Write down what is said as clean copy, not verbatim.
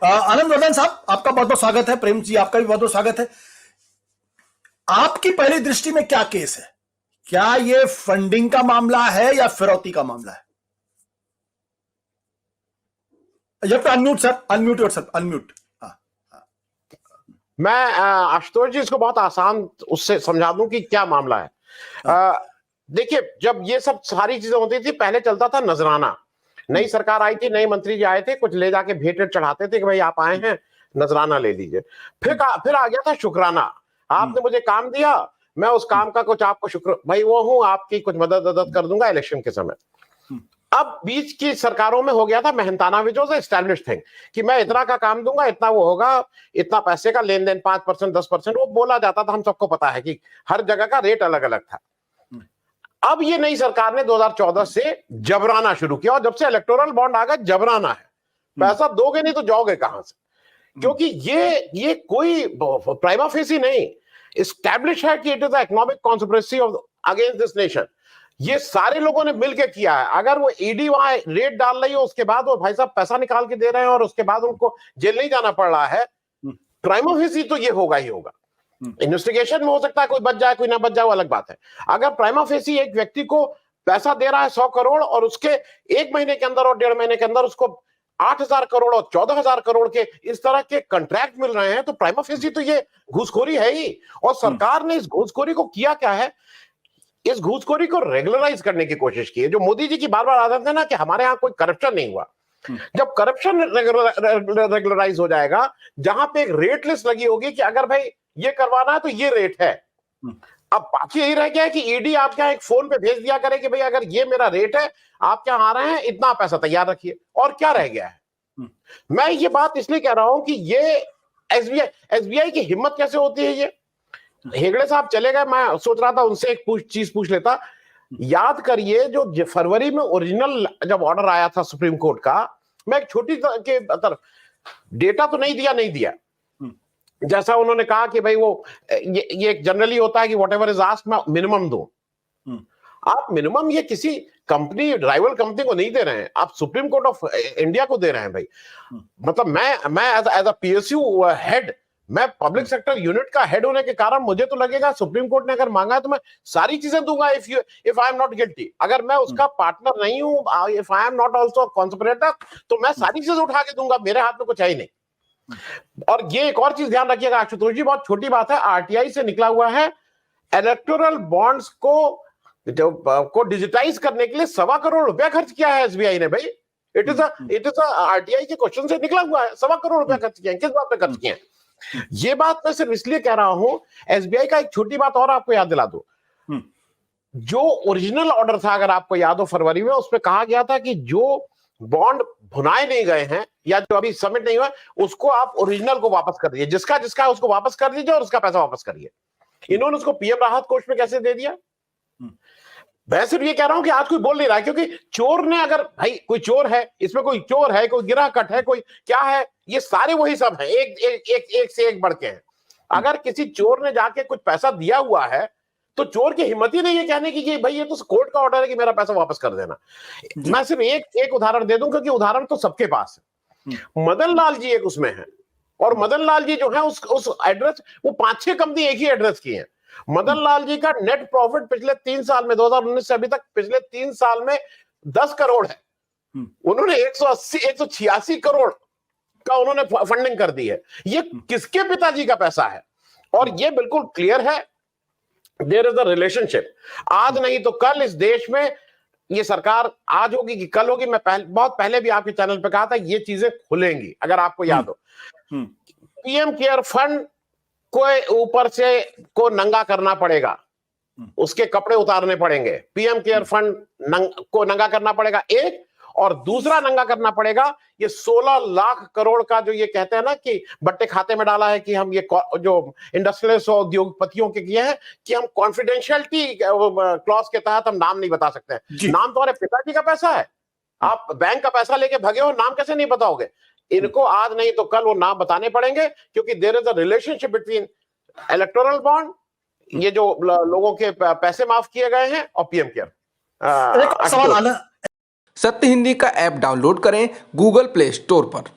आनंद वर्धन साहब, आपका बहुत बहुत स्वागत है। प्रेम जी, आपका भी बहुत बहुत स्वागत है। आपकी पहली दृष्टि में क्या केस है? क्या ये फंडिंग का मामला है या फिरौती का मामला है? Unmute sir, unmute yourself, unmute. मैं आशुतोष जी इसको बहुत आसान उससे समझा दूं कि क्या मामला है। देखिए, जब ये सब सारी चीजें होती थी, पहले चलता था नजराना। नई सरकार आई थी, नए मंत्री जी आए थे, कुछ ले जाके भेंट वेंट चढ़ाते थे कि भाई आप आए हैं, नजराना ले लीजिए। फिर आ गया था शुक्राना। आपने मुझे काम दिया, मैं उस काम का कुछ आपको शुक्र भाई वो हूं, आपकी कुछ मदद कर दूंगा इलेक्शन के समय। अब बीच की सरकारों में हो गया था मेहनताना, विच वाज एस्टैब्लिश्ड थिंग कि मैं इतना का काम दूंगा, इतना वो होगा, इतना पैसे का लेन देन 5% 10% वो बोला जाता था। हम सबको पता है कि हर जगह का रेट अलग अलग था। अब ये नई सरकार ने 2014 से जबराना शुरू किया, और जब से इलेक्टोरल बॉन्ड आ गया, जबराना है। पैसा दोगे नहीं तो जाओगे कहां से? क्योंकि ये कोई प्राइमा फेसी नहीं, एस्टैब्लिश है कि it is economic conspiracy of against this nation. ये सारे लोगों ने मिलकर किया है। अगर वो ईडी वहां रेट डाल रही है, उसके बाद वो भाई साहब पैसा निकाल के दे रहे हैं और उसके बाद उनको जेल नहीं जाना पड़ रहा है, प्राइमा फेसी तो ये होगा ही होगा। इन्वेस्टिगेशन में हो सकता है कोई बच जाए, कोई ना बच जाए, वो अलग बात है। अगर प्राइमा फेसी एक व्यक्ति को पैसा दे रहा है 100 करोड़ और उसके 1 महीने के अंदर और 1.5 महीने के अंदर उसको 8,000 करोड़ और 14,000 करोड़ के इस तरह के कॉन्ट्रैक्ट मिल रहे हैं, तो प्राइमा फेसी तो ये घूसखोरी है ही। और सरकार ने इस घूसखोरी को किया क्या है? इस घूसखोरी को रेगुलराइज करने की कोशिश की है। जो मोदी जी की बार बार आदत है ना कि हमारे यहाँ कोई करप्शन नहीं हुआ। जब करप्शन रेगुलराइज हो जाएगा, जहां पे एक रेट लिस्ट लगी होगी कि अगर भाई ये करवाना है तो ये रेट है। अब बाकी यही रह गया है कि ईडी आपके यहाँ एक फोन पे भेज दिया करे कि भाई अगर ये मेरा रेट है, आप क्या आ रहे हैं, इतना पैसा तैयार रखिए। और क्या रह गया है? मैं ये बात इसलिए कह रहा हूं कि ये एसबीआई की हिम्मत कैसे होती है? ये हेगड़े साहब चले गए, मैं सोच रहा था उनसे एक चीज पूछ लेता। याद करिए, जो फरवरी में ओरिजिनल जब ऑर्डर आया था सुप्रीम कोर्ट का, मैं एक छोटी के डेटा तो नहीं दिया, जैसा उन्होंने कहा कि भाई वो ये जनरली होता है कि व्हाटएवर इज आस्क्ड मैं मिनिमम दूं। आप मिनिमम ये किसी कंपनी, राइवल कंपनी को नहीं दे रहे हैं, आप सुप्रीम कोर्ट ऑफ इंडिया को दे रहे हैं भाई। मतलब मैं एज अ पीएसयू हेड, मैं पब्लिक सेक्टर यूनिट का हेड होने के कारण मुझे तो लगेगा सुप्रीम कोर्ट ने अगर मांगा है तो मैं सारी चीजें दूंगा। If I am not guilty, अगर मैं उसका पार्टनर नहीं हूं, if I am not also conspirator, तो मैं सारी चीजें उठा के दूंगा। मेरे हाथ में कुछ है ही नहीं। और ये एक और चीज ध्यान रखिएगा आशुतोष जी, बहुत छोटी बात है, आरटीआई से निकला हुआ है इलेक्टोरल बॉन्ड्स को डिजिटाइज करने के लिए 1.25 करोड़ रुपया खर्च किया है एसबीआई ने भाई। इट इज आरटीआई के क्वेश्चन से निकला हुआ है। 1.25 करोड़ रुपया खर्च किया है। किस बात पे खर्च किया है? ये बात मैं सिर्फ इसलिए कह रहा हूं। एसबीआई का एक छोटी बात और आपको याद दिला दो, जो ओरिजिनल ऑर्डर था, अगर आपको याद हो फरवरी में, उसमें कहा गया था कि जो बॉन्ड भुनाए नहीं गए हैं या जो अभी सबमिट नहीं हुआ, उसको आप ओरिजिनल को वापस कर दीजिए, जिसका उसको वापस कर दीजिए और उसका पैसा वापस करिए। इन्होंने उसको पीएम राहत कोष में कैसे दे दिया? मैं सिर्फ ये कह रहा हूं कि आज कोई बोल नहीं रहा है, क्योंकि चोर ने, अगर भाई कोई चोर है, इसमें कोई चोर है, कोई गिरा कट है, कोई क्या है, ये सारे वही सब है, एक से एक बढ़ के हैं। अगर किसी चोर ने जाके कुछ पैसा दिया हुआ है तो चोर की हिम्मत ही नहीं है कहने की कि भाई ये तो कोर्ट का ऑर्डर है कि मेरा पैसा वापस कर देना। मैं सिर्फ एक उदाहरण दे दूं, क्योंकि उदाहरण तो सबके पास है। मदन लाल जी एक उसमें है, और मदन लाल जी जो है उस एड्रेस, वो 5-6 कंपनी एक ही एड्रेस की है। मदन लाल जी का नेट प्रॉफिट पिछले 3 साल में, 2019 से अभी तक, पिछले 3 साल में 10 करोड़ है। उन्होंने 186 करोड़ का उन्होंने फंडिंग कर दी है। ये किसके पिताजी का पैसा है? और ये बिल्कुल क्लियर है, देयर इज अ रिलेशनशिप। आज नहीं तो कल इस देश में ये सरकार, आज होगी कि कल होगी, मैं बहुत पहले भी आपके चैनल पे कहा था, ये चीजें खुलेंगी। अगर आपको याद हो, पीएम केयर फंड को ऊपर से को नंगा करना पड़ेगा, उसके कपड़े उतारने पड़ेंगे। पीएम केयर फंड को नंगा करना पड़ेगा, एक, और दूसरा नंगा करना पड़ेगा ये 16 लाख करोड़ का, जो ये कहते हैं ना कि बट्टे खाते में डाला है, कि हम ये जो इंडस्ट्रियलिस्ट और उद्योगपतियों के किए हैं कि हम कॉन्फिडेंशियलिटी क्लॉज के तहत हम नाम नहीं बता सकते हैं। नाम तुम्हारे पिताजी का पैसा है, आप बैंक का पैसा लेके भगे हो, नाम कैसे नहीं बताओगे? इनको आज नहीं तो कल वो नाम बताने पड़ेंगे, क्योंकि there is a relationship between electoral bond, ये जो लोगों के पैसे माफ किए गए हैं, और पीएम केयर। सत्य हिंदी का ऐप डाउनलोड करें गूगल प्ले स्टोर पर।